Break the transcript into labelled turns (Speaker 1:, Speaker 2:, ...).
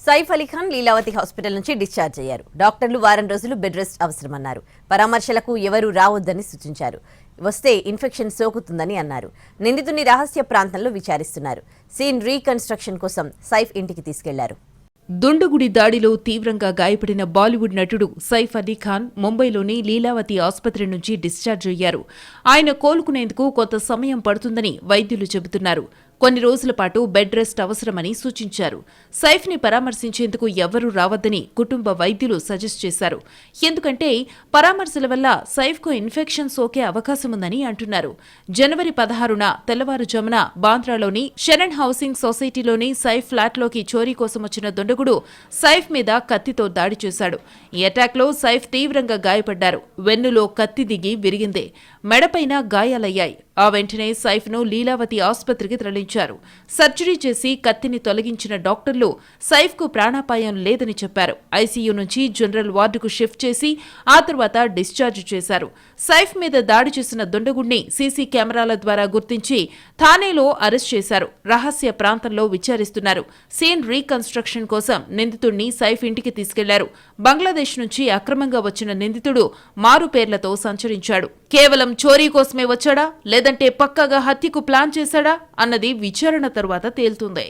Speaker 1: Saif Ali Khan Leelavathi hospital నుంచి discharge అయ్యారు. డాక్టర్లు వారం రోజులు బెడ్ రెస్ట్ అవసరమన్నారు. పరామర్శలకు ఎవరూ రావద్దని సూచించారు. వస్తే ఇన్ఫెక్షన్ సోకుతుందని అన్నారు. నిందితుని రహస్య ప్రాంతంలో విచారిస్తున్నారు. సీన్ రీకన్స్ట్రక్షన్ కోసం సైఫ్ ఇంటికి తీసుకెళ్లారు.
Speaker 2: దుండగుడి దాడిలో తీవ్రంగా గాయపడిన బాలీవుడ్ నటుడు సైఫ్ అలీ ఖాన్ ముంబైలోని లీలావతి ఆసుపత్రి నుంచి డిశ్చార్జ్ అయ్యారు. ఆయన కోలుకునేందుకు కొంత సమయం పడుతుందని వైద్యులు చెబుతున్నారు. కొన్ని రోజుల పాటు బెడ్ రెస్ట్ అవసరమని సూచించారు. సైఫ్ని పరామర్శించేందుకు ఎవరూ రావద్దని కుటుంబ వైద్యులు సజెస్ట్ చేశారు. ఎందుకంటే పరామర్శల వల్ల సైఫ్కు ఇన్ఫెక్షన్ సోకే అవకాశముందని అంటున్నారు. జనవరి 16న తెల్లవారుజామున బాంద్రాలోని శరణ్ హౌసింగ్ సొసైటీలోని సైఫ్ ఫ్లాట్లోకి చోరీ కోసం వచ్చిన దుండగుడు సైఫ్ మీద కత్తితో దాడి చేశాడు. ఈ అటాక్లో సైఫ్ తీవ్రంగా గాయపడ్డారు. వెన్నులో కత్తి దిగి విరిగిందే. మెడపైన గాయాలయ్యాయి. ఆ వెంటనే సైఫ్ను లీలావతి ఆసుపత్రికి తరలించారు. సర్జరీ చేసి కత్తిని తొలగించిన డాక్టర్లు సైఫ్కు ప్రాణాపాయం లేదని చెప్పారు. ఐసీయూ నుంచి జనరల్ వార్డుకు షిఫ్ట్ చేసి ఆ తర్వాత డిశ్చార్జ్ చేశారు. సైఫ్ మీద దాడి చేసిన దుండగుడిని సీసీ కెమెరాల ద్వారా గుర్తించి థానేలో అరెస్ట్ చేశారు. రహస్య ప్రాంతంలో విచారిస్తున్నారు. సీన్ రీకన్స్ట్రక్షన్ కోసం నిందితుడిని సైఫ్ ఇంటికి తీసుకెళ్లారు. బంగ్లాదేశ్ నుంచి అక్రమంగా వచ్చిన నిందితుడు మారు పేర్లతో సంచరించాడు. కేవలం చోరీ కోసమే వచ్చాడా లేదంటే పక్కాగా హత్యకు ప్లాన్ చేశాడా అన్నది విచారణ తరువాత తేలుతుంది.